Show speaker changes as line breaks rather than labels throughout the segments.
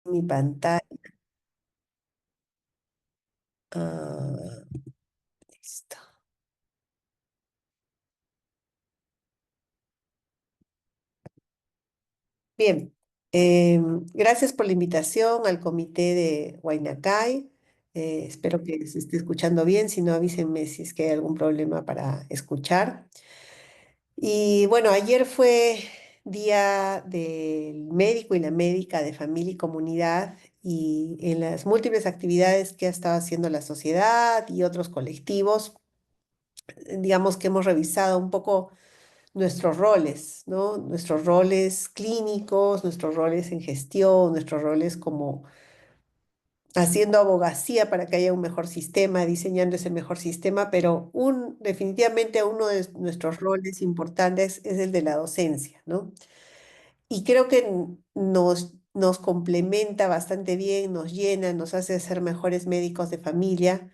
Mi pantalla. Ah, listo. Bien. Gracias por la invitación al comité de Huaynacay. Espero que se esté escuchando bien. Si no, avísenme si es que hay algún problema para escuchar. Y bueno, ayer fue día del médico y la médica de familia y comunidad y en las múltiples actividades que ha estado haciendo la sociedad y otros colectivos, digamos que hemos revisado un poco nuestros roles, ¿no? Nuestros roles clínicos, nuestros roles en gestión, nuestros roles como haciendo abogacía para que haya un mejor sistema, diseñando ese mejor sistema, pero definitivamente uno de nuestros roles importantes es el de la docencia, ¿no? Y creo que nos complementa bastante bien, nos llena, nos hace ser mejores médicos de familia.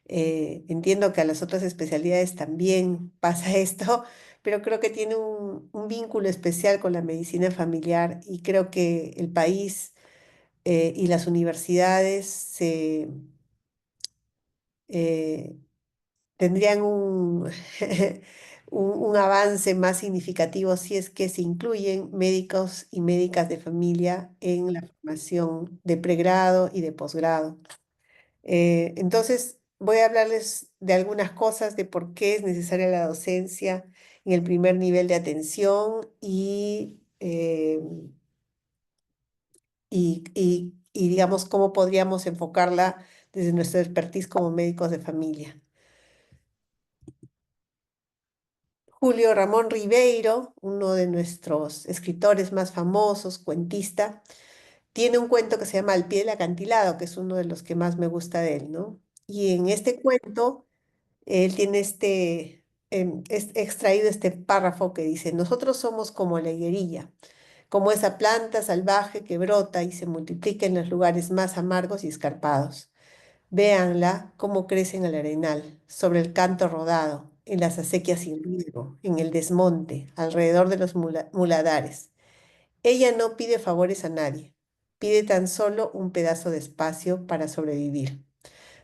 Entiendo que a las otras especialidades también pasa esto, pero creo que tiene un vínculo especial con la medicina familiar y creo que el país y las universidades eh, tendrían un avance más significativo si es que se incluyen médicos y médicas de familia en la formación de pregrado y de posgrado. Entonces, voy a hablarles de algunas cosas de por qué es necesaria la docencia en el primer nivel de atención y digamos, cómo podríamos enfocarla desde nuestro expertise como médicos de familia. Julio Ramón Ribeiro, uno de nuestros escritores más famosos, cuentista, tiene un cuento que se llama Al pie del acantilado, que es uno de los que más me gusta de él, ¿no? Y en este cuento, él tiene extraído este párrafo que dice, nosotros somos como la higuerilla, como esa planta salvaje que brota y se multiplica en los lugares más amargos y escarpados. Véanla cómo crece en el arenal, sobre el canto rodado, en las acequias sin riego, en el desmonte, alrededor de los muladares. Ella no pide favores a nadie, pide tan solo un pedazo de espacio para sobrevivir.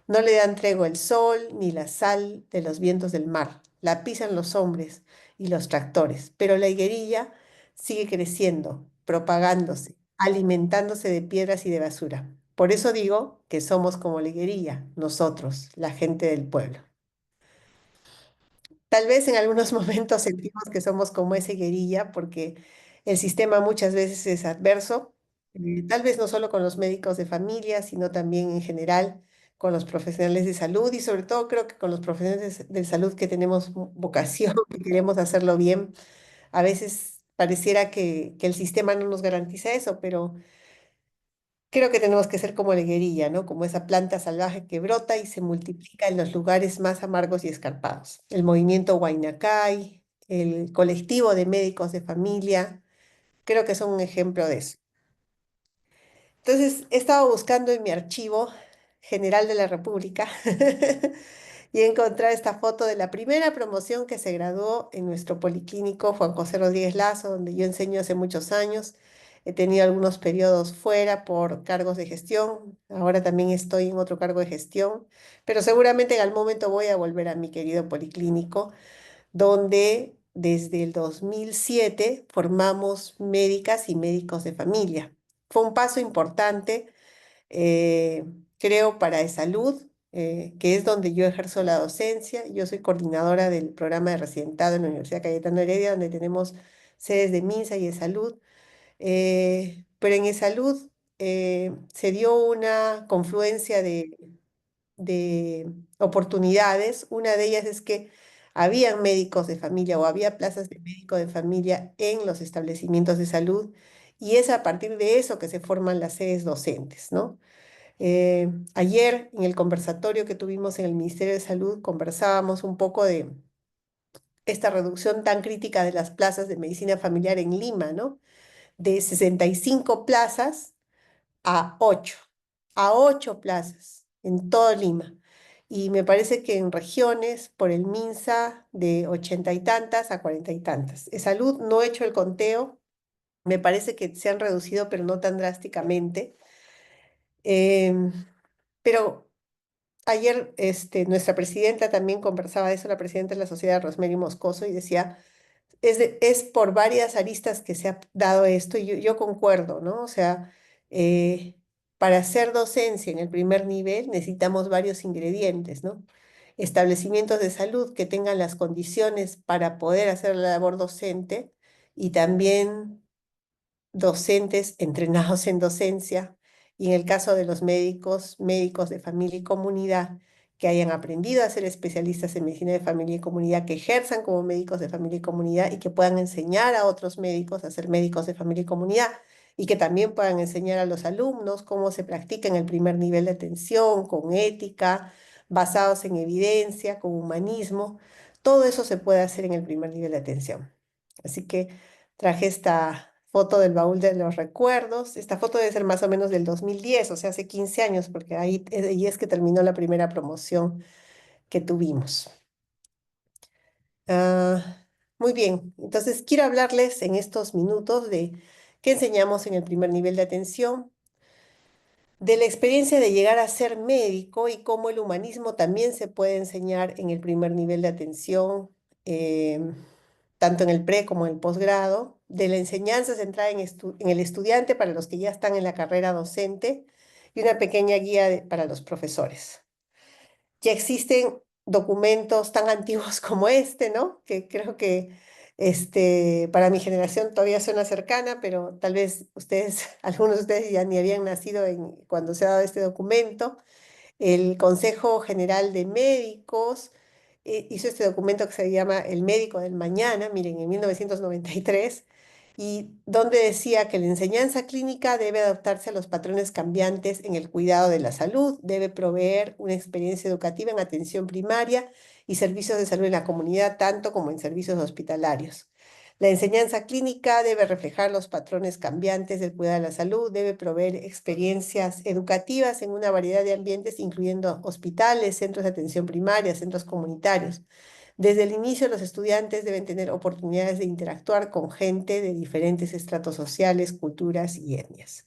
No le dan tregua el sol ni la sal de los vientos del mar. La pisan los hombres y los tractores, pero la higuerilla sigue creciendo, propagándose, alimentándose de piedras y de basura. Por eso digo que somos como la higuerilla, nosotros, la gente del pueblo. Tal vez en algunos momentos sentimos que somos como esa higuerilla porque el sistema muchas veces es adverso, tal vez no solo con los médicos de familia, sino también en general con los profesionales de salud y sobre todo creo que con los profesionales de salud que tenemos vocación, que queremos hacerlo bien. A veces pareciera que el sistema no nos garantiza eso, pero creo que tenemos que ser como la higuerilla, ¿no? Como esa planta salvaje que brota y se multiplica en los lugares más amargos y escarpados. El movimiento Huaynacay, el colectivo de médicos de familia, creo que son un ejemplo de eso. Entonces, he estado buscando en mi archivo general de la República y he encontrado esta foto de la primera promoción que se graduó en nuestro policlínico Juan José Rodríguez Lazo, donde yo enseño hace muchos años. He tenido algunos periodos fuera por cargos de gestión. Ahora también estoy en otro cargo de gestión, pero seguramente en algún momento voy a volver a mi querido policlínico, donde desde el 2007 formamos médicas y médicos de familia. Fue un paso importante, eh, creo, para salud, que es donde yo ejerzo la docencia. Yo soy coordinadora del programa de residentado en la Universidad Cayetano Heredia, donde tenemos sedes de MINSA y de salud. Pero en salud se dio una confluencia de oportunidades. Una de ellas es que habían médicos de familia o había plazas de médico de familia en los establecimientos de salud y es a partir de eso que se forman las sedes docentes, ¿no? Ayer en el conversatorio que tuvimos en el Ministerio de Salud conversábamos un poco de esta reducción tan crítica de las plazas de medicina familiar en Lima, ¿no? De 65 plazas a ocho plazas en todo Lima. Y me parece que en regiones, por el MINSA, de ochenta y tantas a cuarenta y tantas. En salud no he hecho el conteo, me parece que se han reducido, pero no tan drásticamente. Em, pero ayer nuestra presidenta también conversaba de eso, la presidenta de la sociedad, Rosemary Moscoso, y decía, es por varias aristas que se ha dado esto, y yo concuerdo, ¿no? O sea, eh, para hacer docencia en el primer nivel necesitamos varios ingredientes, ¿no? Establecimientos de salud que tengan las condiciones para poder hacer la labor docente y también docentes entrenados en docencia y en el caso de los médicos, médicos de familia y comunidad que hayan aprendido a ser especialistas en medicina de familia y comunidad, que ejerzan como médicos de familia y comunidad y que puedan enseñar a otros médicos a ser médicos de familia y comunidad y que también puedan enseñar a los alumnos cómo se practica en el primer nivel de atención, con ética, basados en evidencia, con humanismo. Todo eso se puede hacer en el primer nivel de atención. Así que traje esta foto del baúl de los recuerdos. Esta foto debe ser más o menos del 2010, o sea, hace 15 años, porque ahí es que terminó la primera promoción que tuvimos. Ah, muy bien, entonces quiero hablarles en estos minutos de qué enseñamos en el primer nivel de atención, de la experiencia de llegar a ser médico y cómo el humanismo también se puede enseñar en el primer nivel de atención, tanto en el pre como en el posgrado, de la enseñanza centrada en el estudiante para los que ya están en la carrera docente y una pequeña guía para los profesores. Ya existen documentos tan antiguos como este, ¿no? Que creo que para mi generación todavía suena cercana, pero tal vez ustedes, algunos de ustedes ya ni habían nacido cuando se ha dado este documento. El Consejo General de Médicos hizo este documento que se llama El Médico del Mañana, miren, en 1993, y donde decía que la enseñanza clínica debe adaptarse a los patrones cambiantes en el cuidado de la salud, debe proveer una experiencia educativa en atención primaria y servicios de salud en la comunidad, tanto como en servicios hospitalarios. La enseñanza clínica debe reflejar los patrones cambiantes del cuidado de la salud, debe proveer experiencias educativas en una variedad de ambientes, incluyendo hospitales, centros de atención primaria, centros comunitarios. Desde el inicio, los estudiantes deben tener oportunidades de interactuar con gente de diferentes estratos sociales, culturas y etnias.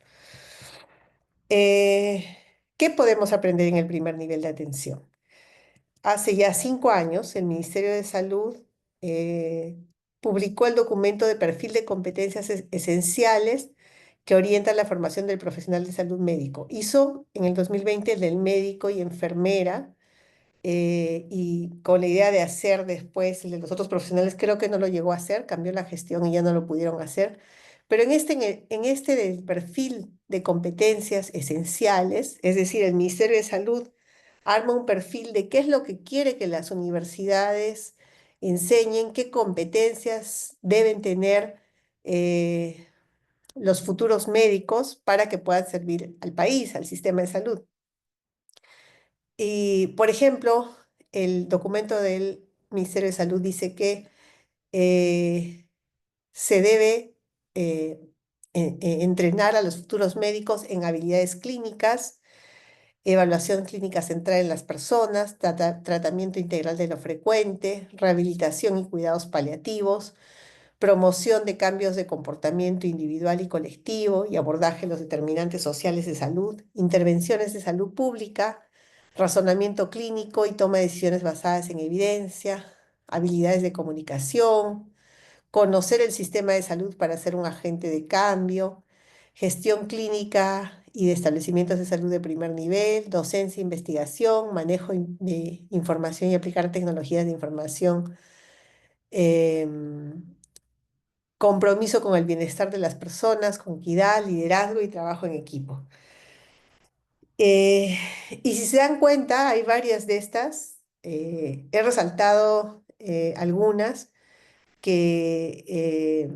Eh, ¿Qué podemos aprender en el primer nivel de atención? Hace ya 5 años, el Ministerio de Salud eh, publicó el documento de perfil de competencias esenciales que orienta la formación del profesional de salud médico. Hizo en el 2020 el del médico y enfermera, y con la idea de hacer después el de los otros profesionales, creo que no lo llegó a hacer, cambió la gestión y ya no lo pudieron hacer. Pero en este del perfil de competencias esenciales, es decir, el Ministerio de Salud arma un perfil de qué es lo que quiere que las universidades enseñen, qué competencias deben tener eh, los futuros médicos para que puedan servir al país, al sistema de salud. Y, por ejemplo, el documento del Ministerio de Salud dice que eh, se debe entrenar a los futuros médicos en habilidades clínicas, evaluación clínica centrada en las personas, tratamiento integral de lo frecuente, rehabilitación y cuidados paliativos, promoción de cambios de comportamiento individual y colectivo y abordaje de los determinantes sociales de salud, intervenciones de salud pública, razonamiento clínico y toma de decisiones basadas en evidencia, habilidades de comunicación, conocer el sistema de salud para ser un agente de cambio, gestión clínica y de establecimientos de salud de primer nivel, docencia, investigación, manejo de información y aplicar tecnologías de información, em, compromiso con el bienestar de las personas, con equidad, liderazgo y trabajo en equipo. Eh, y si se dan cuenta, hay varias de estas. He resaltado algunas que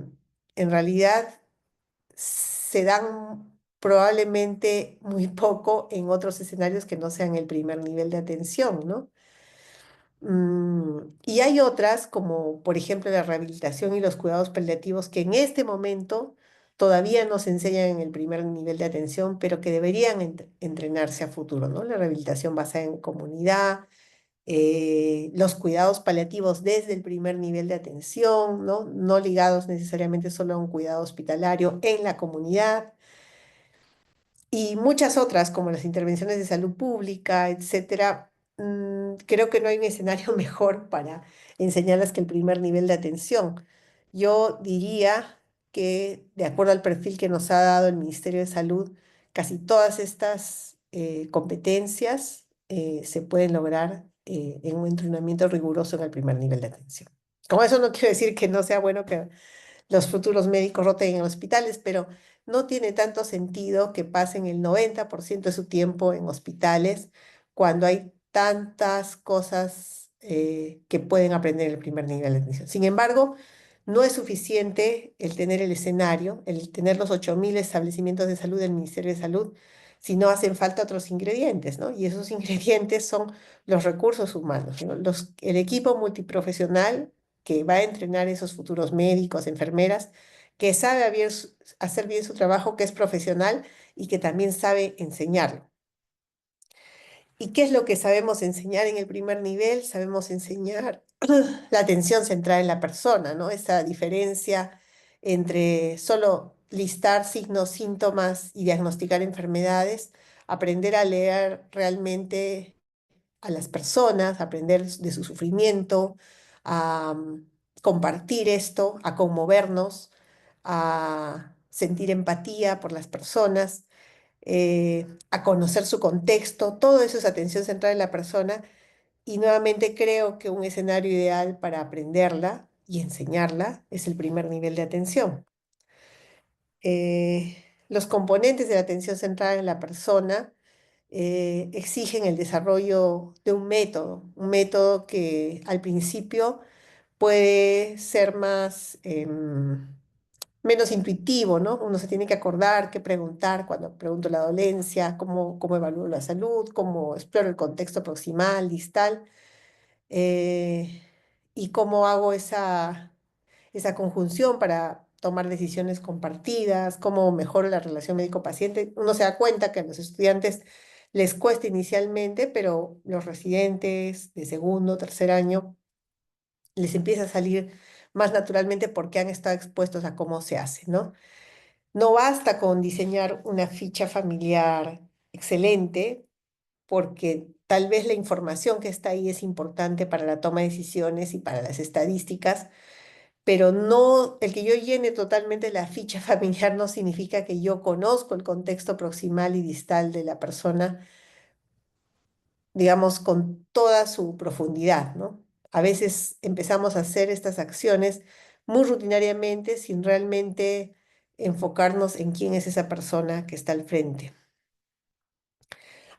en realidad se dan probablemente muy poco en otros escenarios que no sean el primer nivel de atención, ¿no? Y hay otras, como por ejemplo la rehabilitación y los cuidados paliativos, que en este momento todavía no se enseñan en el primer nivel de atención, pero que deberían entrenarse a futuro, ¿no? La rehabilitación basada en comunidad, los cuidados paliativos desde el primer nivel de atención, ¿no? No ligados necesariamente solo a un cuidado hospitalario en la comunidad. y muchas otras, como las intervenciones de salud pública, etcétera. Creo que no hay un escenario mejor para enseñarlas que el primer nivel de atención. Yo diría que, de acuerdo al perfil que nos ha dado el Ministerio de Salud, casi todas estas competencias se pueden lograr en un entrenamiento riguroso en el primer nivel de atención. Con eso no quiero decir que no sea bueno que los futuros médicos roten en hospitales, pero no tiene tanto sentido que pasen el 90% de su tiempo en hospitales cuando hay tantas cosas que pueden aprender en el primer nivel de atención. Sin embargo, no es suficiente el tener el escenario, el tener los 8.000 establecimientos de salud del Ministerio de Salud, si no hacen falta otros ingredientes, ¿no? Y esos ingredientes son los recursos humanos, ¿no? El equipo multiprofesional que va a entrenar esos futuros médicos, enfermeras, que sabe hacer bien su trabajo, que es profesional y que también sabe enseñarlo. ¿Y qué es lo que sabemos enseñar en el primer nivel? Sabemos enseñar la atención centrada en la persona, ¿no? Esa diferencia entre solo listar signos, síntomas y diagnosticar enfermedades, aprender a leer realmente a las personas, a aprender de su sufrimiento, a compartir esto, a conmovernos, a sentir empatía por las personas, a conocer su contexto. Todo eso es atención centrada en la persona y nuevamente creo que un escenario ideal para aprenderla y enseñarla es el primer nivel de atención. Los componentes de la atención centrada en la persona exigen el desarrollo de un método que al principio puede ser menos intuitivo, ¿no? Uno se tiene que acordar qué preguntar cuando pregunto la dolencia, cómo evalúo la salud, cómo exploro el contexto proximal, distal, eh, y cómo hago esa conjunción para tomar decisiones compartidas, cómo mejoro la relación médico-paciente. Uno se da cuenta que a los estudiantes les cuesta inicialmente, pero los residentes de segundo, tercer año les empieza a salir más naturalmente porque han estado expuestos a cómo se hace, ¿no? No basta con diseñar una ficha familiar excelente, porque tal vez la información que está ahí es importante para la toma de decisiones y para las estadísticas, pero no, el que yo llene totalmente la ficha familiar no significa que yo conozco el contexto proximal y distal de la persona, digamos, con toda su profundidad, ¿no? A veces empezamos a hacer estas acciones muy rutinariamente sin realmente enfocarnos en quién es esa persona que está al frente.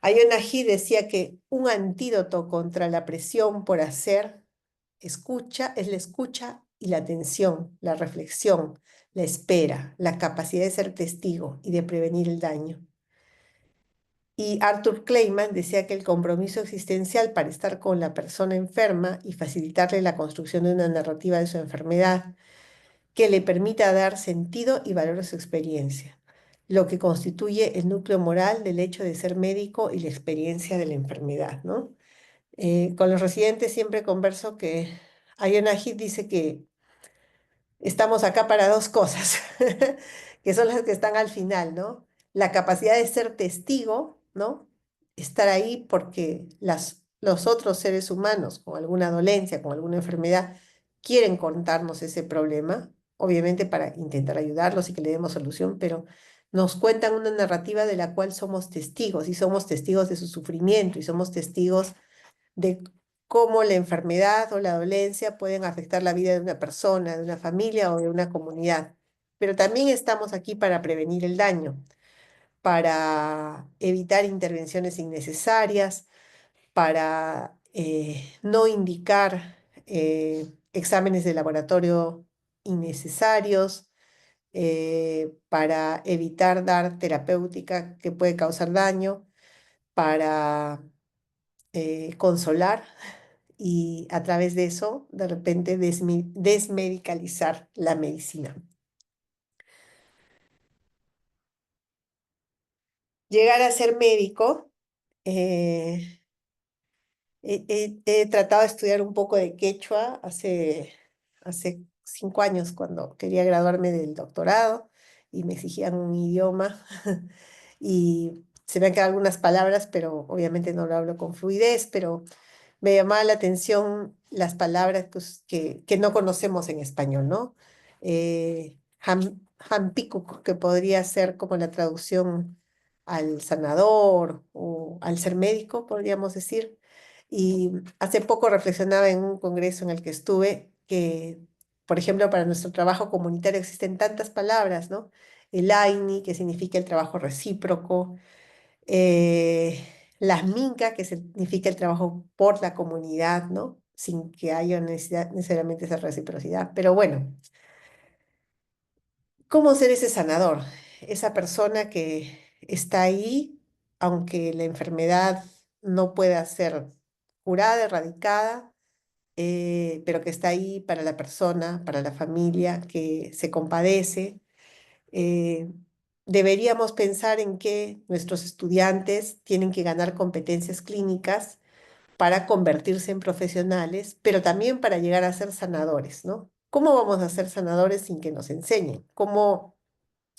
Ayana Ají decía que un antídoto contra la presión por hacer escucha es la escucha y la atención, la reflexión, la espera, la capacidad de ser testigo y de prevenir el daño. Y Arthur Kleinman decía que el compromiso existencial para estar con la persona enferma y facilitarle la construcción de una narrativa de su enfermedad que le permita dar sentido y valor a su experiencia, lo que constituye el núcleo moral del hecho de ser médico y la experiencia de la enfermedad, ¿no? Con los residentes siempre converso que Ayana Hit dice que estamos acá para dos cosas, que son las que están al final, ¿no? La capacidad de ser testigo, ¿no? Estar ahí porque los otros seres humanos con alguna dolencia, con alguna enfermedad, quieren contarnos ese problema, obviamente para intentar ayudarlos y que le demos solución, pero nos cuentan una narrativa de la cual somos testigos y somos testigos de su sufrimiento y somos testigos de cómo la enfermedad o la dolencia pueden afectar la vida de una persona, de una familia o de una comunidad. Pero también estamos aquí para prevenir el daño, para evitar intervenciones innecesarias, para no indicar exámenes de laboratorio innecesarios, para evitar dar terapéutica que puede causar daño, para consolar y a través de eso, de repente, desmedicalizar la medicina. Llegar a ser médico, eh, he tratado de estudiar un poco de quechua hace 5 años cuando quería graduarme del doctorado y me exigían un idioma. y se me han quedado algunas palabras, pero obviamente no lo hablo con fluidez, pero me llamaba la atención las palabras que no conocemos en español, ¿no? Hampikuq, que podría ser como la traducción al sanador o al ser médico, podríamos decir. Y hace poco reflexionaba en un congreso en el que estuve que, por ejemplo, para nuestro trabajo comunitario existen tantas palabras, ¿no? El AINI, que significa el trabajo recíproco, eh, las MINCA, que significa el trabajo por la comunidad, ¿no? Sin que haya necesidad, necesariamente esa reciprocidad. Pero bueno, ¿cómo ser ese sanador? Esa persona que está ahí, aunque la enfermedad no pueda ser curada, erradicada, pero que está ahí para la persona, para la familia, que se compadece. eh, Deberíamos pensar en que nuestros estudiantes tienen que ganar competencias clínicas para convertirse en profesionales, pero también para llegar a ser sanadores, ¿no? ¿Cómo vamos a ser sanadores sin que nos enseñen? ¿Cómo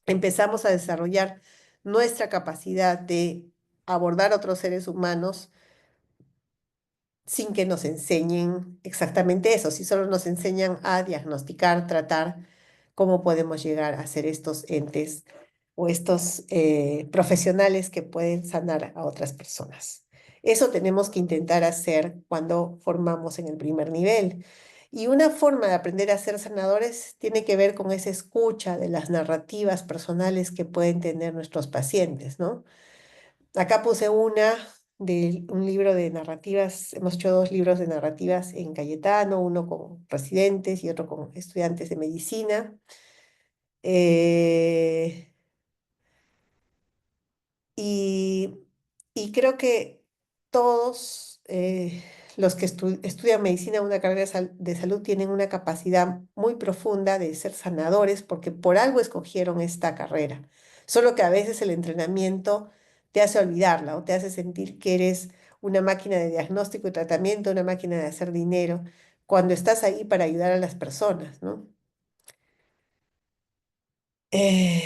empezamos a desarrollar nuestra capacidad de abordar a otros seres humanos sin que nos enseñen exactamente eso? Si solo nos enseñan a diagnosticar, tratar, ¿cómo podemos llegar a ser estos entes o estos profesionales que pueden sanar a otras personas? Eso tenemos que intentar hacer cuando formamos en el primer nivel. Y una forma de aprender a ser sanadores tiene que ver con esa escucha de las narrativas personales que pueden tener nuestros pacientes, ¿no? Acá puse una de un libro de narrativas, hemos hecho dos libros de narrativas en Cayetano, uno con residentes y otro con estudiantes de medicina. Eh, y, y creo que todos los que estudian medicina, una carrera de salud, tienen una capacidad muy profunda de ser sanadores porque por algo escogieron esta carrera. Solo que a veces el entrenamiento te hace olvidarla o te hace sentir que eres una máquina de diagnóstico y tratamiento, una máquina de hacer dinero, cuando estás ahí para ayudar a las personas, ¿no? Eh,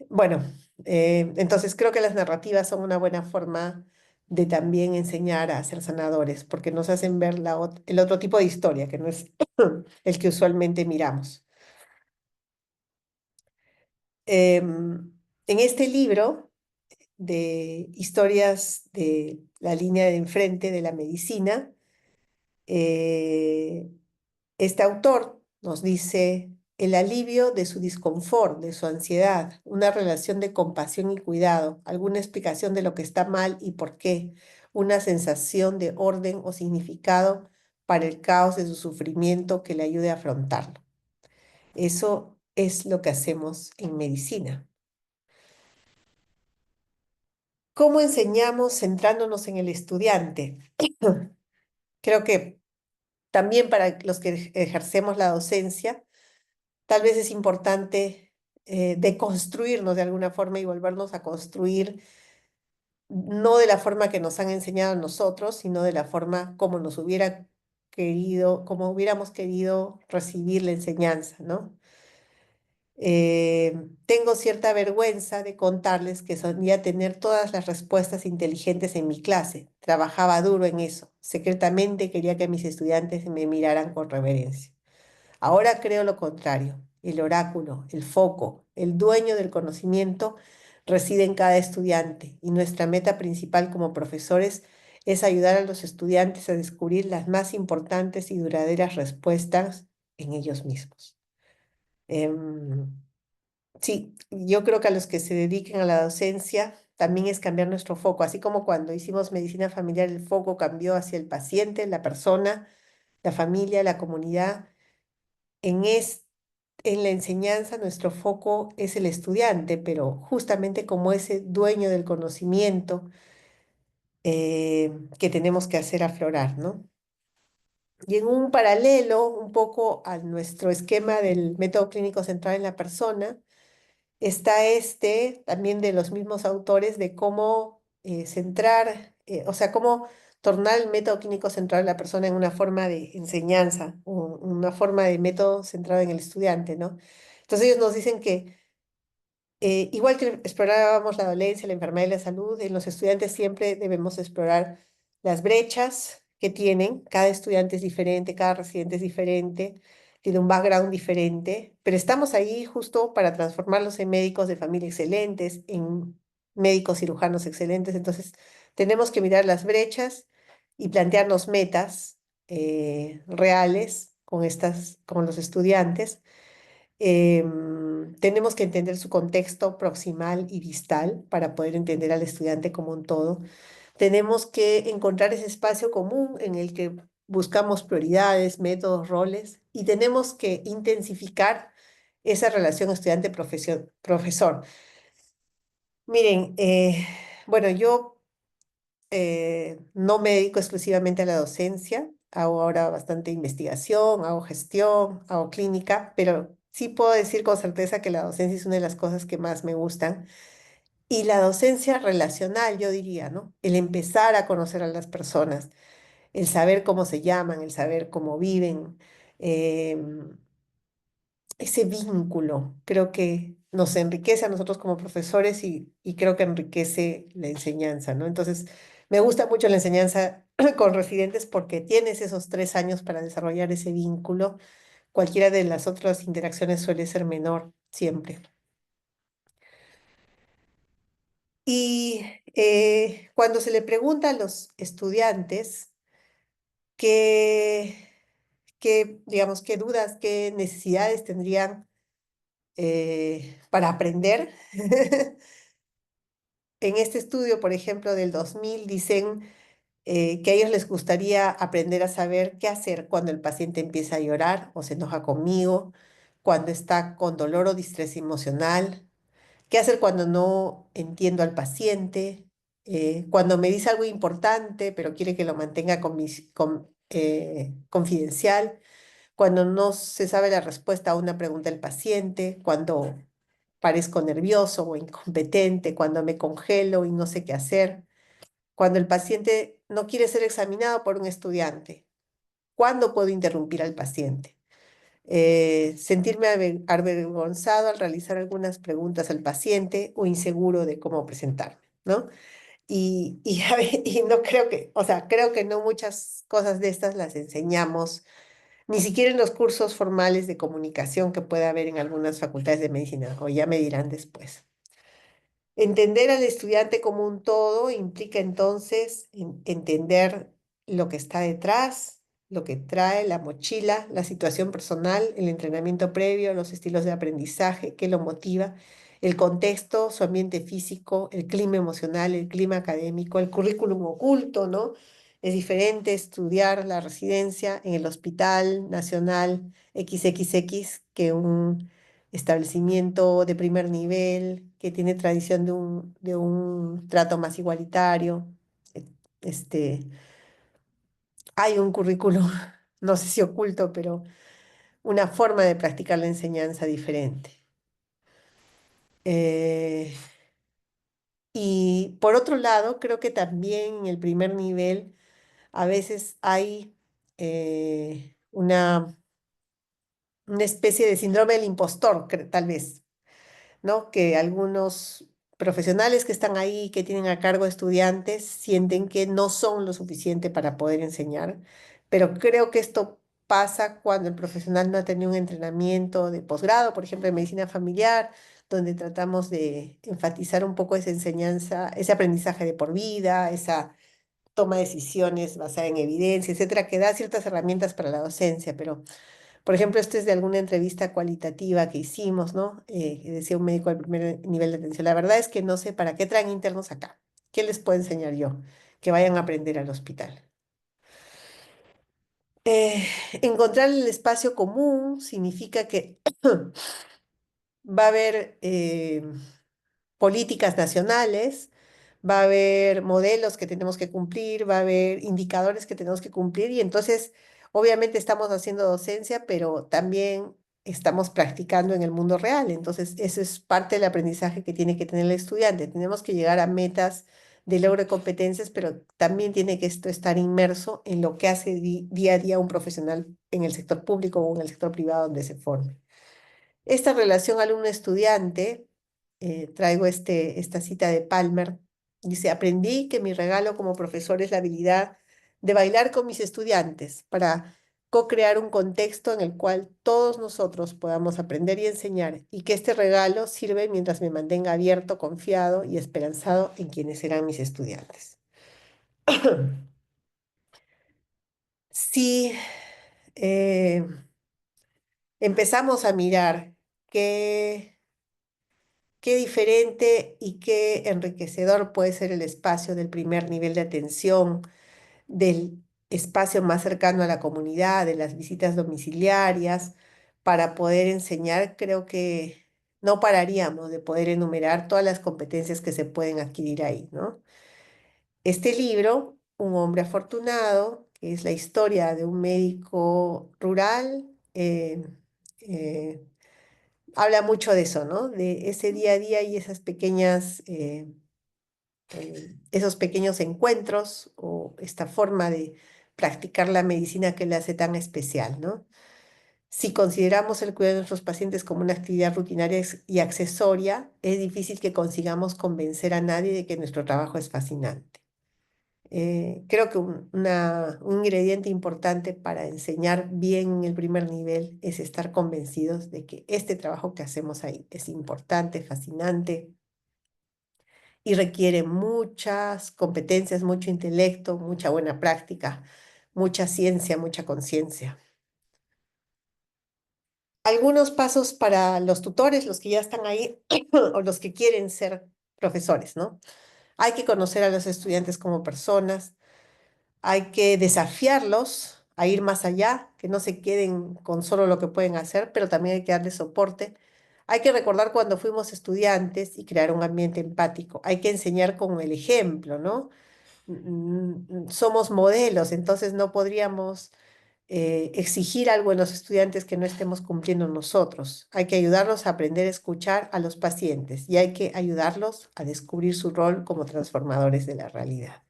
bueno, entonces creo que las narrativas son una buena forma de también enseñar a ser sanadores, porque nos hacen ver el otro tipo de historia, que no es el que usualmente miramos. En este libro de historias de la línea de enfrente de la medicina, eh, este autor nos dice el alivio de su disconfort, de su ansiedad, una relación de compasión y cuidado, alguna explicación de lo que está mal y por qué, una sensación de orden o significado para el caos de su sufrimiento que le ayude a afrontarlo. Eso es lo que hacemos en medicina. ¿Cómo enseñamos centrándonos en el estudiante? Creo que también para los que ejercemos la docencia, tal vez es importante deconstruirnos de alguna forma y volvernos a construir, no de la forma que nos han enseñado a nosotros, sino de la forma como nos hubiera querido, como hubiéramos querido recibir la enseñanza, ¿no? Tengo cierta vergüenza de contarles que solía tener todas las respuestas inteligentes en mi clase. Trabajaba duro en eso. Secretamente quería que mis estudiantes me miraran con reverencia. Ahora creo lo contrario. El oráculo, el foco, el dueño del conocimiento reside en cada estudiante y nuestra meta principal como profesores es ayudar a los estudiantes a descubrir las más importantes y duraderas respuestas en ellos mismos. Em, sí, yo creo que a los que se dediquen a la docencia también es cambiar nuestro foco, así como cuando hicimos medicina familiar el foco cambió hacia el paciente, la persona, la familia, la comunidad. En, es, en la enseñanza nuestro foco es el estudiante, pero justamente como ese dueño del conocimiento que tenemos que hacer aflorar, ¿no? Y en un paralelo, un poco a nuestro esquema del método clínico centrado en la persona, está este también de los mismos autores de cómo centrar, o sea, cómo tornar el método clínico centrado en la persona en una forma de enseñanza, una forma de método centrado en el estudiante, ¿no? Entonces ellos nos dicen que Igual que explorábamos la dolencia, la enfermedad y la salud, en los estudiantes siempre debemos explorar las brechas que tienen. Cada estudiante es diferente, cada residente es diferente, tiene un background diferente, pero estamos ahí justo para transformarlos en médicos de familia excelentes, en médicos cirujanos excelentes. Entonces, tenemos que mirar las brechas y plantearnos metas reales con los estudiantes. Tenemos que entender su contexto proximal y distal para poder entender al estudiante como un todo. Tenemos que encontrar ese espacio común en el que buscamos prioridades, métodos, roles y tenemos que intensificar esa relación estudiante-profesor. Miren, bueno, yo no me dedico exclusivamente a la docencia, hago ahora bastante investigación, hago gestión, hago clínica, pero sí puedo decir con certeza que la docencia es una de las cosas que más me gustan. Y la docencia relacional, yo diría, ¿no? El empezar a conocer a las personas, el saber cómo se llaman, el saber cómo viven, em, ese vínculo, creo que nos enriquece a nosotros como profesores y creo que enriquece la enseñanza, ¿no? Entonces, me gusta mucho la enseñanza con residentes porque tienes esos 3 años para desarrollar ese vínculo. Cualquiera de las otras interacciones suele ser menor siempre. Y cuando se le pregunta a los estudiantes qué, digamos, qué dudas, qué necesidades tendrían para aprender, en este estudio, por ejemplo, del 2000, dicen que a ellos les gustaría aprender a saber qué hacer cuando el paciente empieza a llorar o se enoja conmigo, cuando está con dolor o distrés emocional, qué hacer cuando no entiendo al paciente, cuando me dice algo importante pero quiere que lo mantenga confidencial, cuando no se sabe la respuesta a una pregunta del paciente, cuando parezco nervioso o incompetente, cuando me congelo y no sé qué hacer, cuando el paciente no quiere ser examinado por un estudiante, ¿cuándo puedo interrumpir al paciente? Sentirme avergonzado al realizar algunas preguntas al paciente o inseguro de cómo presentarme, ¿no? Y no creo que, o sea, creo que no muchas cosas de estas las enseñamos, ni siquiera en los cursos formales de comunicación que puede haber en algunas facultades de medicina, o ya me dirán después. Entender al estudiante como un todo implica entonces entender lo que está detrás, lo que trae la mochila, la situación personal, el entrenamiento previo, los estilos de aprendizaje, qué lo motiva, el contexto, su ambiente físico, el clima emocional, el clima académico, el currículum oculto, ¿no? Es diferente estudiar la residencia en el Hospital Nacional XXX que un establecimiento de primer nivel, que tiene tradición de un trato más igualitario. e- Este, hay un currículum, no sé si oculto, pero una forma de practicar la enseñanza diferente. Eh, y por otro lado, creo que también en el primer nivel a veces hay una especie de síndrome del impostor, tal vez, ¿no? Que algunos profesionales que están ahí, que tienen a cargo estudiantes, sienten que no son lo suficiente para poder enseñar, pero creo que esto pasa cuando el profesional no ha tenido un entrenamiento de posgrado, por ejemplo, de medicina familiar, donde tratamos de enfatizar un poco esa enseñanza, ese aprendizaje de por vida, esa toma de decisiones basada en evidencia, etcétera, que da ciertas herramientas para la docencia, pero por ejemplo, esto es de alguna entrevista cualitativa que hicimos, ¿no? Que decía un médico al primer nivel de atención. La verdad es que no sé para qué traen internos acá. ¿Qué les puedo enseñar yo? Que vayan a aprender al hospital. Encontrar el espacio común significa que va a haber políticas nacionales, va a haber modelos que tenemos que cumplir, va a haber indicadores que tenemos que cumplir y entonces obviamente estamos haciendo docencia, pero también estamos practicando en el mundo real. Entonces, eso es parte del aprendizaje que tiene que tener el estudiante. Tenemos que llegar a metas de logro de competencias, pero también tiene que esto estar inmerso en lo que hace día a día un profesional en el sector público o en el sector privado donde se forme. Esta relación alumno-estudiante traigo esta cita de Palmer. Dice, aprendí que mi regalo como profesor es la habilidad de bailar con mis estudiantes para co-crear un contexto en el cual todos nosotros podamos aprender y enseñar, y que este regalo sirve mientras me mantenga abierto, confiado y esperanzado en quienes serán mis estudiantes. Si eh, empezamos a mirar qué qué diferente y qué enriquecedor puede ser el espacio del primer nivel de atención, del espacio más cercano a la comunidad, de las visitas domiciliarias, para poder enseñar. Creo que no pararíamos de poder enumerar todas las competencias que se pueden adquirir ahí, ¿no? Este libro, Un hombre afortunado, que es la historia de un médico rural, eh, habla mucho de eso, ¿no? De ese día a día y esas pequeñas, esos pequeños encuentros o esta forma de practicar la medicina que le hace tan especial, ¿no? Si consideramos el cuidado de nuestros pacientes como una actividad rutinaria y accesoria, es difícil que consigamos convencer a nadie de que nuestro trabajo es fascinante. Creo que un ingrediente importante para enseñar bien en el primer nivel es estar convencidos de que este trabajo que hacemos ahí es importante, fascinante y requiere muchas competencias, mucho intelecto, mucha buena práctica, mucha ciencia, mucha conciencia. Algunos pasos para los tutores, los que ya están ahí o los que quieren ser profesores, ¿no? Hay que conocer a los estudiantes como personas. Hay que desafiarlos a ir más allá, que no se queden con solo lo que pueden hacer, pero también hay que darles soporte. Hay que recordar cuando fuimos estudiantes y crear un ambiente empático. Hay que enseñar con el ejemplo, ¿no? Somos modelos, entonces no podríamos exigir algo en los estudiantes que no estemos cumpliendo nosotros. Hay que ayudarlos a aprender a escuchar a los pacientes y hay que ayudarlos a descubrir su rol como transformadores de la realidad.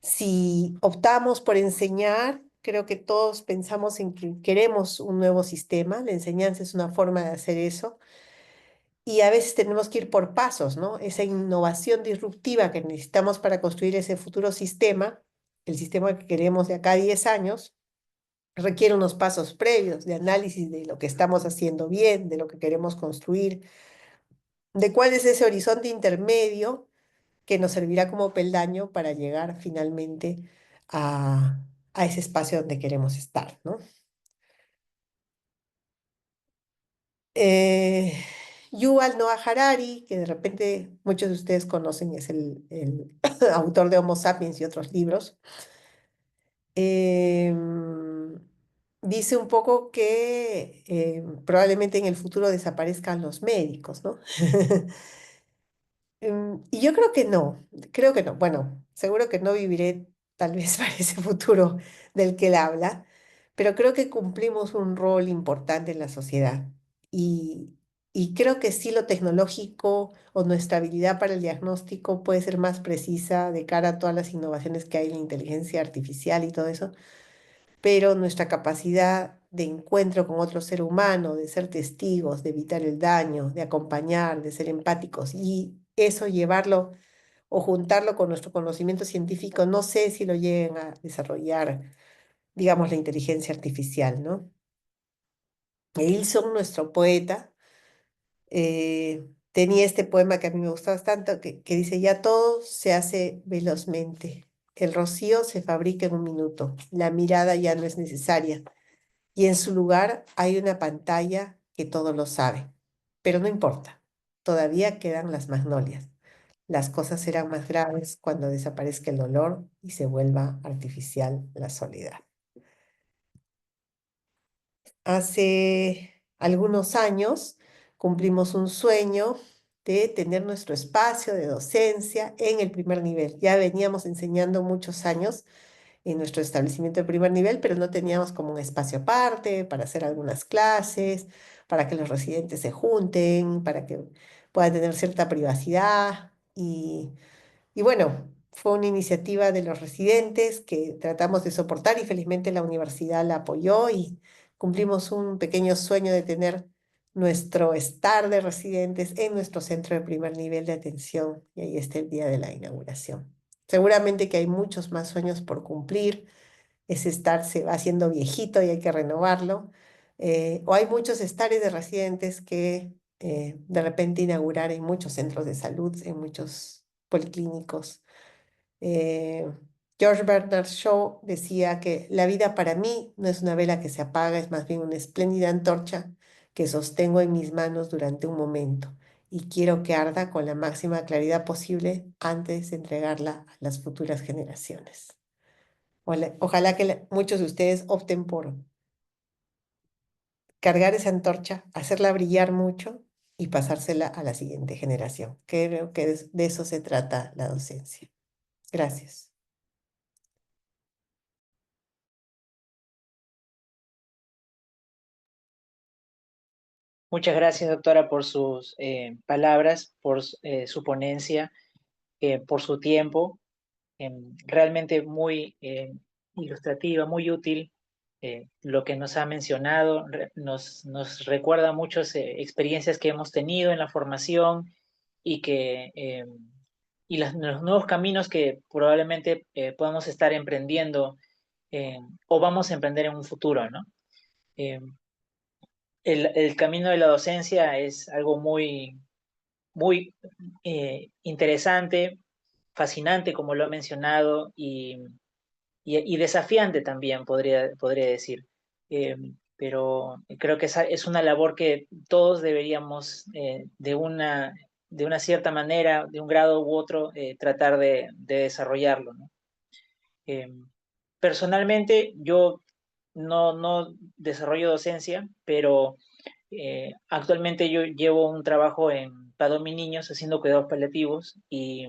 Si optamos por enseñar, creo que todos pensamos en que queremos un nuevo sistema. La enseñanza es una forma de hacer eso. Y a veces tenemos que ir por pasos, ¿no? Esa innovación disruptiva que necesitamos para construir ese futuro sistema, el sistema que queremos de acá a 10 años, requiere unos pasos previos de análisis de lo que estamos haciendo bien, de lo que queremos construir, de cuál es ese horizonte intermedio que nos servirá como peldaño para llegar finalmente a, a ese espacio donde queremos estar, ¿no? Eh, Yuval Noah Harari, que de repente muchos de ustedes conocen, es el autor de Homo Sapiens y otros libros, em, dice un poco que probablemente en el futuro desaparezcan los médicos, ¿no? Y yo creo que no. Bueno, seguro que no viviré tal vez para ese futuro del que él habla, pero creo que cumplimos un rol importante en la sociedad. Y, y creo que sí lo tecnológico o nuestra habilidad para el diagnóstico puede ser más precisa de cara a todas las innovaciones que hay en la inteligencia artificial y todo eso, pero nuestra capacidad de encuentro con otro ser humano, de ser testigos, de evitar el daño, de acompañar, de ser empáticos y eso llevarlo o juntarlo con nuestro conocimiento científico, no sé si lo lleguen a desarrollar, digamos, la inteligencia artificial, ¿no? Eilson, nuestro poeta, tenía este poema que a mí me gustaba tanto, que dice, ya todo se hace velozmente. El rocío se fabrica en un minuto. La mirada ya no es necesaria. Y en su lugar hay una pantalla que todo lo sabe. Pero no importa, todavía quedan las magnolias. Las cosas serán más graves cuando desaparezca el dolor y se vuelva artificial la soledad. Hace algunos años cumplimos un sueño de tener nuestro espacio de docencia en el primer nivel. Ya veníamos enseñando muchos años en nuestro establecimiento de primer nivel, pero no teníamos como un espacio aparte para hacer algunas clases, para que los residentes se junten, para que puedan tener cierta privacidad. Y bueno, fue una iniciativa de los residentes que tratamos de soportar y felizmente la universidad la apoyó y cumplimos un pequeño sueño de tener nuestro estar de residentes en nuestro centro de primer nivel de atención y ahí está el día de la inauguración. Seguramente que hay muchos más sueños por cumplir, ese estar se va haciendo viejito y hay que renovarlo, o hay muchos estares de residentes que de repente inaugurar en muchos centros de salud, en muchos policlínicos. Eh, George Bernard Shaw decía que la vida para mí no es una vela que se apaga, es más bien una espléndida antorcha que sostengo en mis manos durante un momento y quiero que arda con la máxima claridad posible antes de entregarla a las futuras generaciones. Ojalá que muchos de ustedes opten por cargar esa antorcha, hacerla brillar mucho y pasársela a la siguiente generación. Creo que de eso se trata la docencia. Gracias.
Muchas gracias, doctora, por sus palabras, por su ponencia, por su tiempo. Realmente muy ilustrativa, muy útil. Lo que nos ha mencionado nos recuerda muchas experiencias que hemos tenido en la formación y los nuevos caminos que probablemente podamos estar emprendiendo o vamos a emprender en un futuro, ¿no? Eh, el camino de la docencia es algo muy interesante, fascinante, como lo ha mencionado, y desafiante también, podría decir. Eh, pero creo que es una labor que todos deberíamos, de una cierta manera, de un grado u otro, tratar de desarrollarlo, ¿no? Eh, Personalmente, yo no desarrollo docencia, pero actualmente yo llevo un trabajo en Padomi Niños haciendo cuidados paliativos y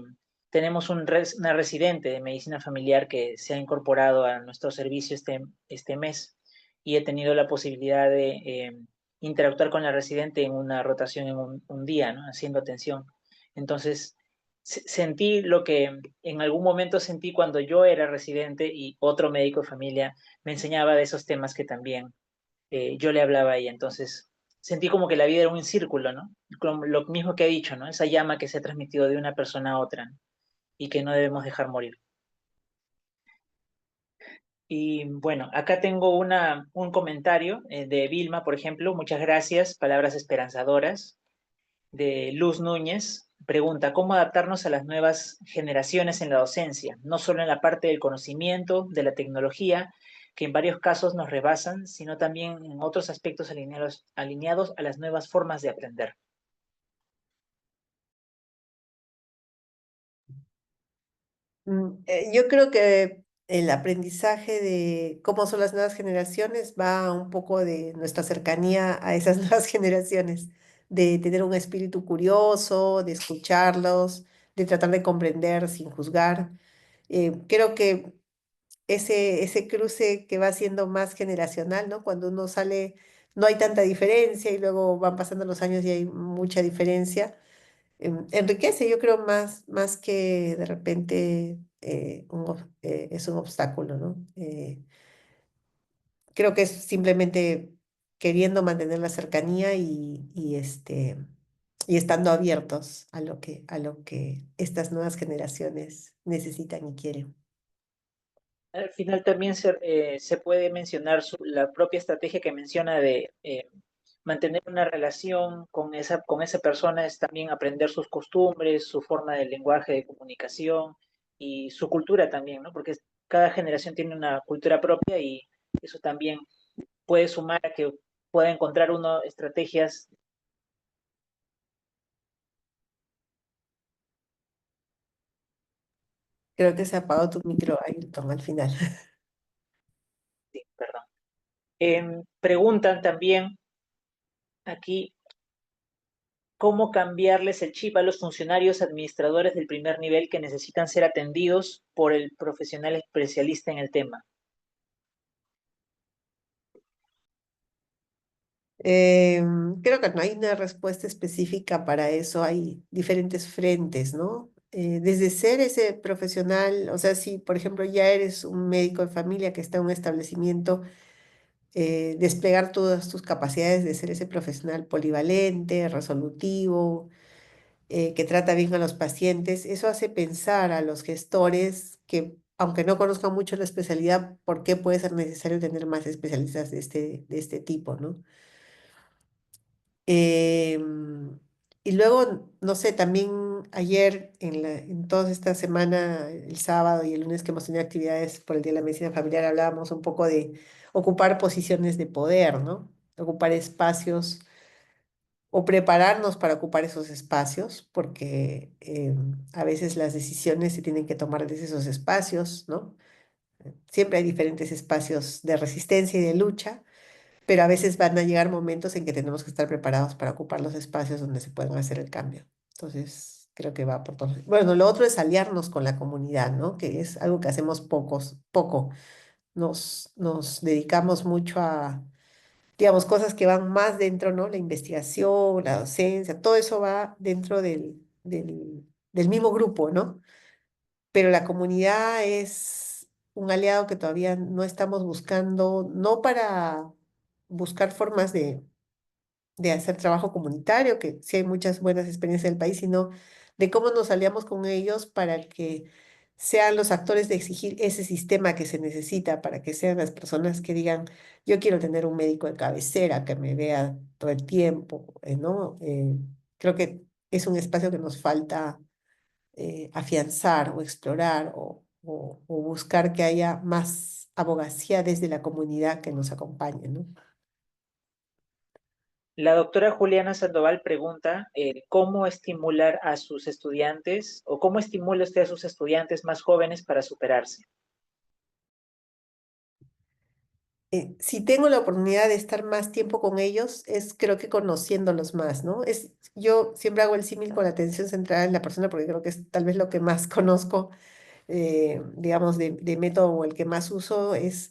tenemos una residente de medicina familiar que se ha incorporado a nuestro servicio este mes y he tenido la posibilidad de interactuar con la residente en una rotación en un día, ¿no? Haciendo atención. Entonces, sentí lo que en algún momento sentí cuando yo era residente y otro médico de familia me enseñaba de esos temas que también yo le hablaba a ella. Entonces, sentí como que la vida era un círculo, ¿no? Como lo mismo que he dicho, ¿no? Esa llama que se ha transmitido de una persona a otra, ¿no? Y que no debemos dejar morir. Y bueno, acá tengo un comentario de Vilma, por ejemplo. Muchas gracias, palabras esperanzadoras. De Luz Núñez. Pregunta, ¿cómo adaptarnos a las nuevas generaciones en la docencia? No solo en la parte del conocimiento, de la tecnología, que en varios casos nos rebasan, sino también en otros aspectos alineados a las nuevas formas de aprender.
Yo creo que el aprendizaje de cómo son las nuevas generaciones va un poco de nuestra cercanía a esas nuevas generaciones, de tener un espíritu curioso, de escucharlos, de tratar de comprender sin juzgar. Creo que ese cruce que va siendo más generacional, ¿no? Cuando uno sale, no hay tanta diferencia y luego van pasando los años y hay mucha diferencia enriquece, yo creo, más que de repente es un obstáculo, ¿no? Creo que es simplemente queriendo mantener la cercanía y estando abiertos a lo que estas nuevas generaciones necesitan y quieren.
Al final también se puede mencionar la propia estrategia que menciona de mantener una relación con esa persona, es también aprender sus costumbres, su forma de lenguaje, de comunicación y su cultura también, ¿no? Porque cada generación tiene una cultura propia y eso también puede sumar a que pueda encontrar uno estrategias.
Creo que se apagó tu micro, Ayrton, al final.
Sí, perdón. Preguntan también aquí cómo cambiarles el chip a los funcionarios administradores del primer nivel que necesitan ser atendidos por el profesional especialista en el tema.
Creo que no hay una respuesta específica para eso, hay diferentes frentes, ¿no? Desde ser ese profesional, o sea, si por ejemplo ya eres un médico de familia que está en un establecimiento desplegar todas tus capacidades de ser ese profesional polivalente, resolutivo, que trata bien a los pacientes. Eso hace pensar a los gestores que, aunque no conozcan mucho la especialidad, ¿por qué puede ser necesario tener más especialistas de este tipo, ¿no? Y luego, no sé, también ayer, en toda esta semana, el sábado y el lunes que hemos tenido actividades por el Día de la Medicina Familiar, hablábamos un poco de ocupar posiciones de poder, ¿no? Ocupar espacios o prepararnos para ocupar esos espacios, porque a veces las decisiones se tienen que tomar desde esos espacios, ¿no? Siempre hay diferentes espacios de resistencia y de lucha, pero a veces van a llegar momentos en que tenemos que estar preparados para ocupar los espacios donde se pueden hacer el cambio. Entonces, creo que va por todos. Bueno, lo otro es aliarnos con la comunidad, ¿no? Que es algo que hacemos poco. Nos dedicamos mucho a, digamos, cosas que van más dentro, ¿no? La investigación, la docencia, todo eso va dentro del mismo grupo, ¿no? Pero la comunidad es un aliado que todavía no estamos buscando, no para buscar formas de hacer trabajo comunitario, que sí hay muchas buenas experiencias del país, sino de cómo nos aliamos con ellos para que sean los actores de exigir ese sistema que se necesita, para que sean las personas que digan, yo quiero tener un médico de cabecera que me vea todo el tiempo, ¿no? Creo que es un espacio que nos falta afianzar o explorar o buscar que haya más abogacía desde la comunidad que nos acompañe, ¿no?
La doctora Juliana Sandoval pregunta cómo estimular a sus estudiantes o cómo estimula usted a sus estudiantes más jóvenes para superarse.
Si tengo la oportunidad de estar más tiempo con ellos, es creo que conociéndolos más, ¿no? Yo siempre hago el símil con la atención centrada en la persona porque creo que es tal vez lo que más conozco, digamos, de método o el que más uso es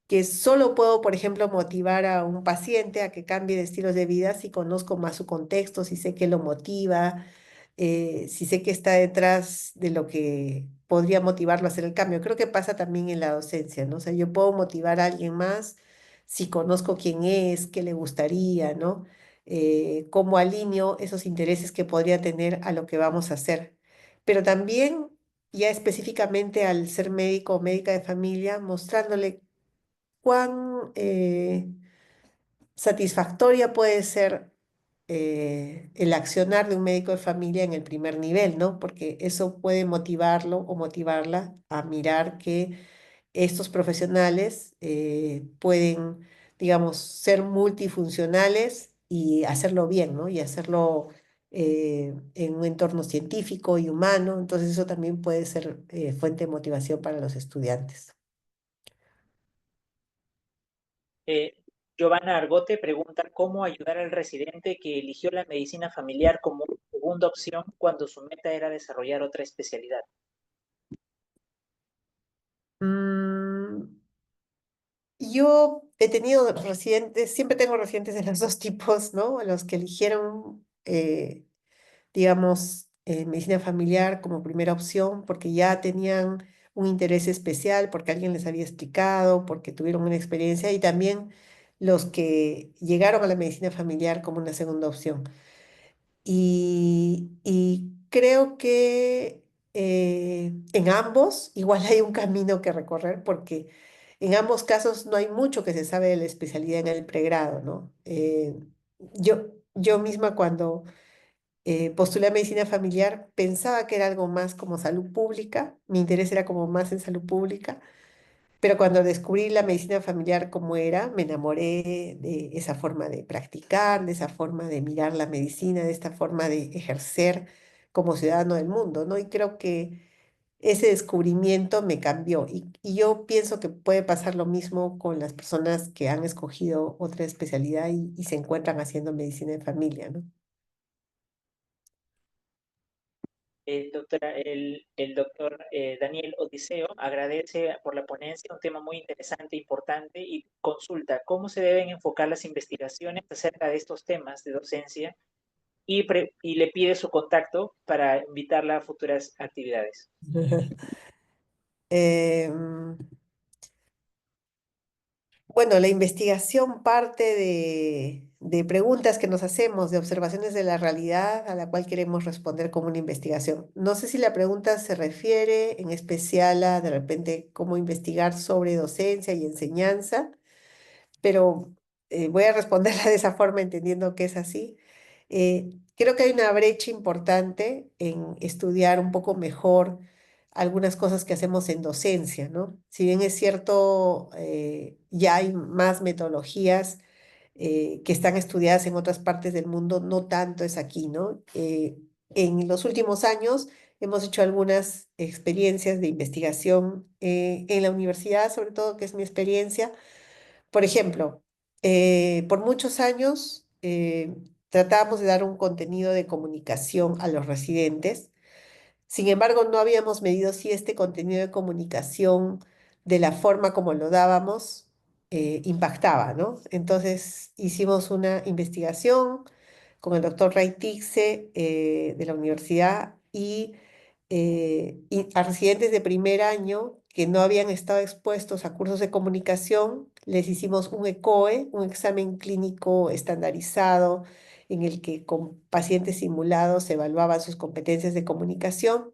que solo puedo, por ejemplo, motivar a un paciente a que cambie de estilos de vida si conozco más su contexto, si sé qué lo motiva, si sé qué está detrás de lo que podría motivarlo a hacer el cambio. Creo que pasa también en la docencia, ¿no? O sea, yo puedo motivar a alguien más si conozco quién es, qué le gustaría, ¿no? Cómo alineo esos intereses que podría tener a lo que vamos a hacer. Pero también, ya específicamente al ser médico o médica de familia, mostrándole cuán satisfactoria puede ser el accionar de un médico de familia en el primer nivel, ¿no? Porque eso puede motivarlo o motivarla a mirar que estos profesionales pueden, digamos, ser multifuncionales y hacerlo bien, ¿no? Y hacerlo en un entorno científico y humano. Entonces eso también puede ser fuente de motivación para los estudiantes.
Eh, Giovanna Argote pregunta cómo ayudar al residente que eligió la medicina familiar como segunda opción cuando su meta era desarrollar otra especialidad.
Mm, Yo he tenido residentes, siempre tengo residentes de los dos tipos, ¿no? Los que eligieron, digamos, medicina familiar como primera opción porque ya tenían un interés especial, porque alguien les había explicado, porque tuvieron una experiencia, y también los que llegaron a la medicina familiar como una segunda opción. Y creo que en ambos igual hay un camino que recorrer porque en ambos casos no hay mucho que se sabe de la especialidad en el pregrado, ¿no? Yo misma cuando postulé a medicina familiar pensaba que era algo más como salud pública, mi interés era como más en salud pública, pero cuando descubrí la medicina familiar como era, me enamoré de esa forma de practicar, de esa forma de mirar la medicina, de esta forma de ejercer como ciudadano del mundo, ¿no? Y creo que ese descubrimiento me cambió. Y yo pienso que puede pasar lo mismo con las personas que han escogido otra especialidad y se encuentran haciendo medicina de familia, ¿no?
El doctor Daniel Odiseo agradece por la ponencia, un tema muy interesante e importante, y consulta cómo se deben enfocar las investigaciones acerca de estos temas de docencia y le pide su contacto para invitarla a futuras actividades.
Em, Bueno, la investigación parte de preguntas que nos hacemos, de observaciones de la realidad a la cual queremos responder como una investigación. No sé si la pregunta se refiere en especial a de repente cómo investigar sobre docencia y enseñanza, pero voy a responderla de esa forma entendiendo que es así. Creo que hay una brecha importante en estudiar un poco mejor algunas cosas que hacemos en docencia, ¿no? Si bien es cierto, ya hay más metodologías que están estudiadas en otras partes del mundo, no tanto es aquí, ¿no? En los últimos años hemos hecho algunas experiencias de investigación en la universidad, sobre todo, que es mi experiencia. Por ejemplo, por muchos años tratábamos de dar un contenido de comunicación a los residentes. Sin embargo, no habíamos medido si este contenido de comunicación, de la forma como lo dábamos, impactaba, ¿no? Entonces hicimos una investigación con el doctor Ray Tixe de la universidad y a residentes de primer año que no habían estado expuestos a cursos de comunicación, les hicimos un ECOE, un examen clínico estandarizado en el que con pacientes simulados se evaluaban sus competencias de comunicación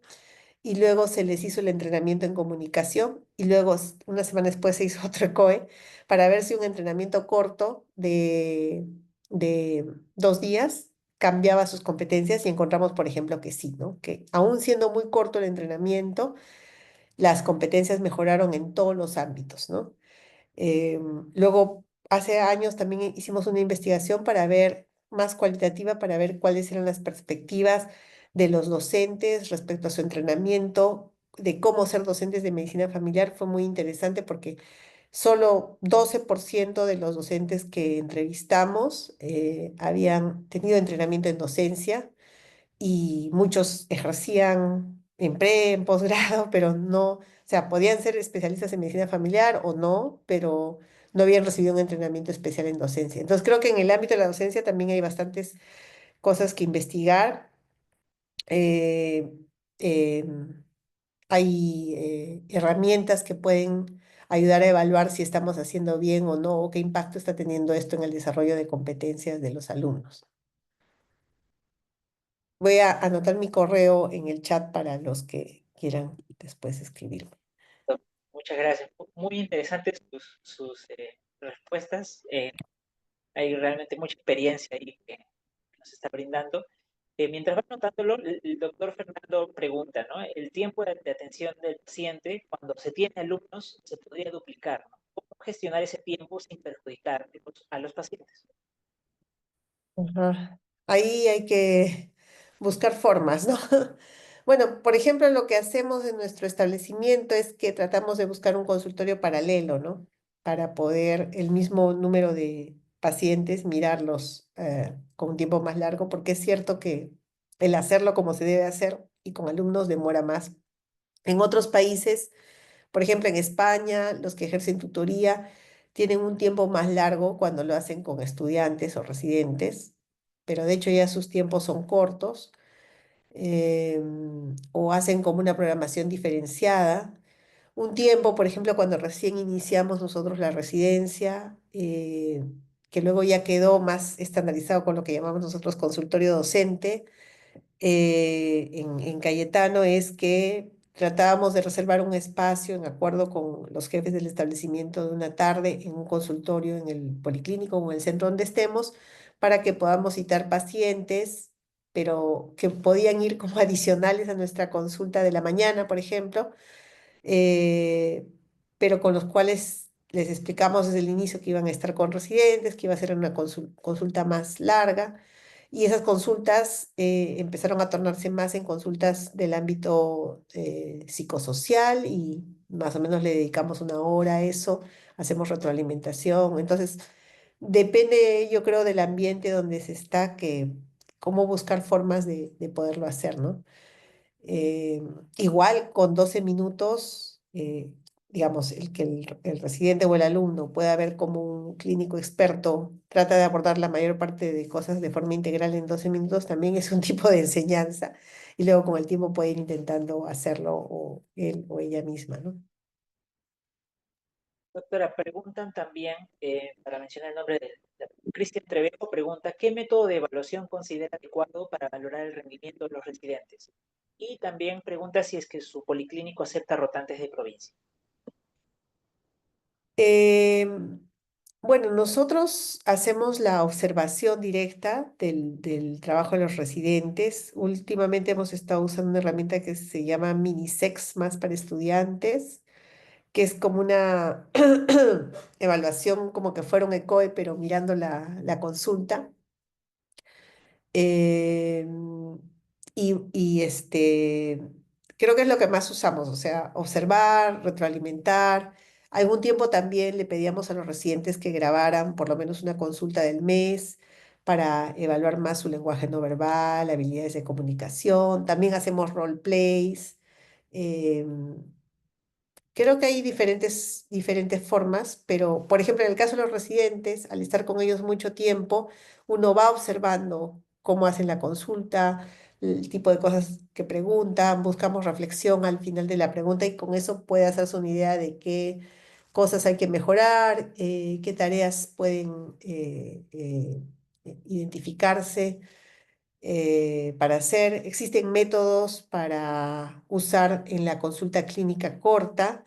y luego se les hizo el entrenamiento en comunicación y luego una semana después se hizo otro ECOE para ver si un entrenamiento corto de 2 días cambiaba sus competencias y encontramos, por ejemplo, que sí, ¿no? Que aún siendo muy corto el entrenamiento, las competencias mejoraron en todos los ámbitos, ¿no? Luego, hace años también hicimos una investigación para ver, más cualitativa, para ver cuáles eran las perspectivas de los docentes respecto a su entrenamiento, de cómo ser docentes de medicina familiar. Fue muy interesante porque solo 12% de los docentes que entrevistamos habían tenido entrenamiento en docencia y muchos ejercían en en posgrado, pero no, o sea, podían ser especialistas en medicina familiar o no, pero no habían recibido un entrenamiento especial en docencia. Entonces creo que en el ámbito de la docencia también hay bastantes cosas que investigar. eh, em, Hay herramientas que pueden ayudar a evaluar si estamos haciendo bien o no, o qué impacto está teniendo esto en el desarrollo de competencias de los alumnos. Voy a anotar mi correo en el chat para los que quieran después escribirme.
Muchas gracias. Muy interesantes sus respuestas. Hay realmente mucha experiencia ahí que nos está brindando. Mientras va notándolo, el doctor Fernando pregunta, ¿no? El tiempo de atención del paciente, cuando se tiene alumnos, se podría duplicar, ¿no? ¿Cómo gestionar ese tiempo sin perjudicar a los pacientes?
Ajá. Ahí hay que buscar formas, ¿no? Bueno, por ejemplo, lo que hacemos en nuestro establecimiento es que tratamos de buscar un consultorio paralelo, ¿no? Para poder el mismo número de pacientes mirarlos con un tiempo más largo, porque es cierto que el hacerlo como se debe hacer y con alumnos demora más. En otros países, por ejemplo, en España, los que ejercen tutoría tienen un tiempo más largo cuando lo hacen con estudiantes o residentes, pero de hecho ya sus tiempos son cortos, o hacen como una programación diferenciada. Un tiempo, por ejemplo, cuando recién iniciamos nosotros la residencia, que luego ya quedó más estandarizado con lo que llamamos nosotros consultorio docente en Cayetano, es que tratábamos de reservar un espacio en acuerdo con los jefes del establecimiento de una tarde en un consultorio en el policlínico o en el centro donde estemos para que podamos citar pacientes, pero que podían ir como adicionales a nuestra consulta de la mañana, por ejemplo, eh, pero con los cuales les explicamos desde el inicio que iban a estar con residentes, que iba a ser una consulta más larga. Y esas consultas empezaron a tornarse más en consultas del ámbito psicosocial y más o menos le dedicamos una hora a eso, hacemos retroalimentación. Entonces, depende, yo creo, del ambiente donde se está, que cómo buscar formas de poderlo hacer, ¿no? Eh, Igual con 12 minutos, digamos, el que el residente o el alumno pueda ver como un clínico experto trata de abordar la mayor parte de cosas de forma integral en 12 minutos, también es un tipo de enseñanza. Y luego con el tiempo puede ir intentando hacerlo o él o ella misma, ¿no?
Doctora, preguntan también, para mencionar el nombre de Cristian Trevejo, pregunta, ¿qué método de evaluación considera adecuado para valorar el rendimiento de los residentes? Y también pregunta si es que su policlínico acepta rotantes de provincia.
Eh, bueno, nosotros hacemos la observación directa del trabajo de los residentes. Últimamente hemos estado usando una herramienta que se llama Minisex más para estudiantes, que es como una evaluación como que fuera un ECOE, pero mirando la consulta. Eh, creo que es lo que más usamos, o sea, observar, retroalimentar. Algún tiempo también le pedíamos a los residentes que grabaran por lo menos una consulta del mes para evaluar más su lenguaje no verbal, habilidades de comunicación. También hacemos role plays. em, Creo que hay diferentes formas, pero por ejemplo, en el caso de los residentes, al estar con ellos mucho tiempo, uno va observando cómo hacen la consulta, el tipo de cosas que preguntan, buscamos reflexión al final de la pregunta y con eso puede hacerse una idea de qué cosas hay que mejorar, qué tareas pueden identificarse para hacer. Existen métodos para usar en la consulta clínica corta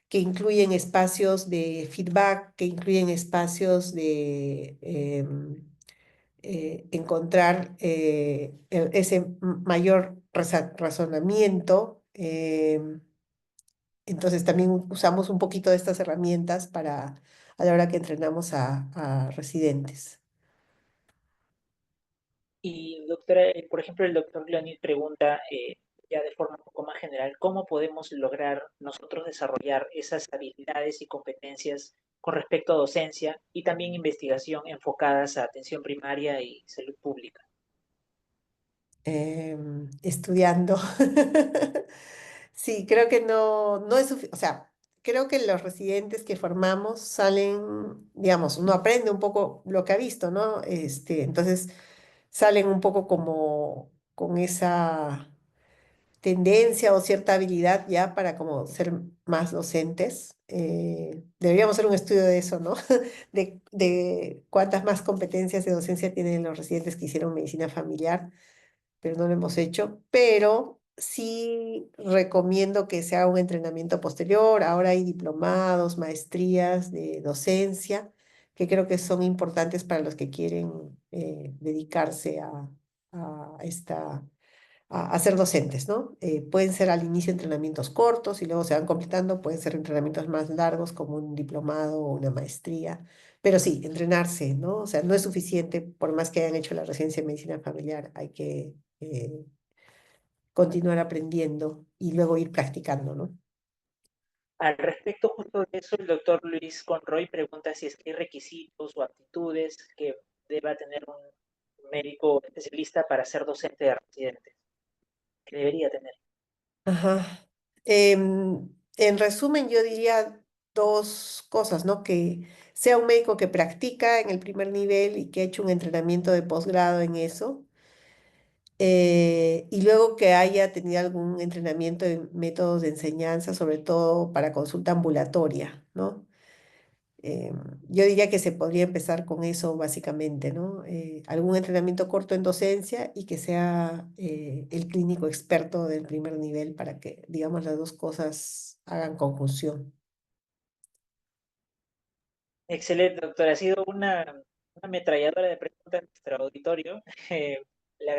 que incluyen espacios de feedback, que incluyen espacios de encontrar ese mayor razonamiento. Entonces también usamos un poquito de estas herramientas para a la hora que entrenamos a residentes.
Y doctora, por ejemplo, el doctor Leonid pregunta, ya de forma un poco más general, ¿cómo podemos lograr nosotros desarrollar esas habilidades y competencias con respecto a docencia y también investigación enfocadas a atención primaria y salud pública?
Estudiando. Sí, creo que no es suficiente, o sea, creo que los residentes que formamos salen, digamos, uno aprende un poco lo que ha visto, ¿no? Entonces salen un poco como con esa tendencia o cierta habilidad ya para como ser más docentes. Deberíamos hacer un estudio de eso, ¿no? De cuántas más competencias de docencia tienen los residentes que hicieron medicina familiar, pero no lo hemos hecho. Pero sí recomiendo que se haga un entrenamiento posterior. Ahora hay diplomados, maestrías de docencia, que creo que son importantes para los que quieren dedicarse a ser docentes, ¿no? Pueden ser al inicio entrenamientos cortos y luego se van completando, pueden ser entrenamientos más largos como un diplomado o una maestría, pero sí, entrenarse, ¿no? O sea, no es suficiente, por más que hayan hecho la residencia de medicina familiar, hay que continuar aprendiendo y luego ir practicando, ¿no?
Al respecto justo de eso, el doctor Luis Conroy pregunta si es que hay requisitos o aptitudes que deba tener un médico especialista para ser docente de residentes, que debería tener.
Ajá. En resumen, yo diría dos cosas, ¿no? Que sea un médico que practica en el primer nivel y que ha hecho un entrenamiento de posgrado en eso, y luego que haya tenido algún entrenamiento en métodos de enseñanza, sobre todo para consulta ambulatoria, ¿no? Eh, yo diría que se podría empezar con eso básicamente, ¿no? Algún entrenamiento corto en docencia y que sea el clínico experto del primer nivel para que, digamos, las dos cosas hagan conjunción.
Excelente, doctor. Ha sido una ametralladora de preguntas en nuestro auditorio. Eh, le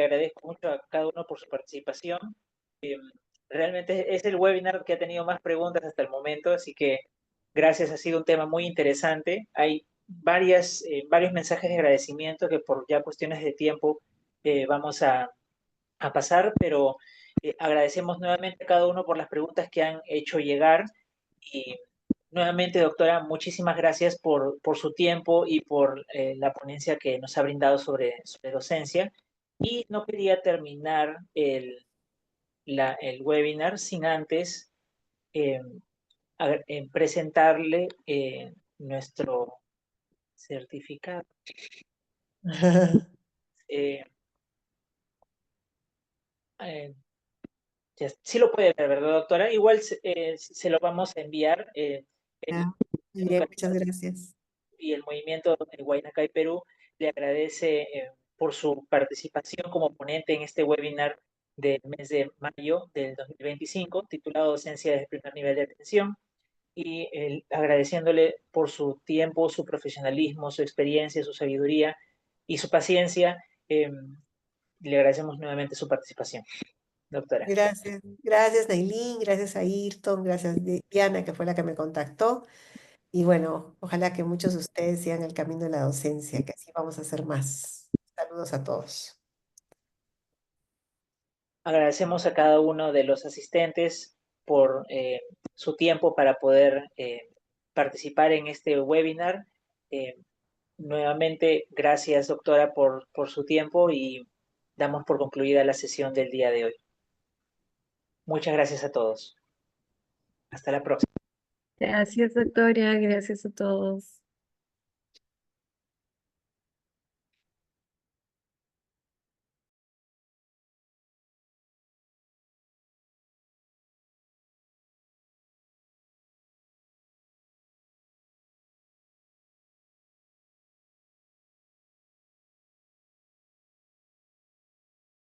agradezco mucho a cada uno por su participación. Eh, Realmente es el webinar que ha tenido más preguntas hasta el momento, así que gracias, ha sido un tema muy interesante. Hay varios mensajes de agradecimiento que por ya cuestiones de tiempo vamos a pasar, pero agradecemos nuevamente a cada uno por las preguntas que han hecho llegar y nuevamente, doctora, muchísimas gracias por su tiempo y por la ponencia que nos ha brindado sobre docencia. Y no quería terminar el webinar sin antes eh, presentarle nuestro certificado. Eh, eh, sí lo puede ver, ¿verdad, doctora? Igual se lo vamos a enviar. El,
Ya. Muy bien, muchas gracias.
y el movimiento de Huayna Perú le agradece por su participación como ponente en este webinar del mes de mayo del 2025, titulado Docencia desde el primer nivel de atención, y agradeciéndole por su tiempo, su profesionalismo, su experiencia, su sabiduría y su paciencia. Le agradecemos nuevamente su participación, doctora.
Gracias, gracias Nailín, gracias a Ayrton, gracias Diana, que fue la que me contactó. Y bueno, ojalá que muchos de ustedes sigan el camino de la docencia, que así vamos a hacer más. Saludos a todos.
Agradecemos a cada uno de los asistentes por su tiempo para poder participar en este webinar. Eh, Nuevamente, gracias, doctora, por su tiempo y damos por concluida la sesión del día de hoy. Muchas gracias a todos. Hasta la próxima.
Gracias, doctora. Gracias a todos.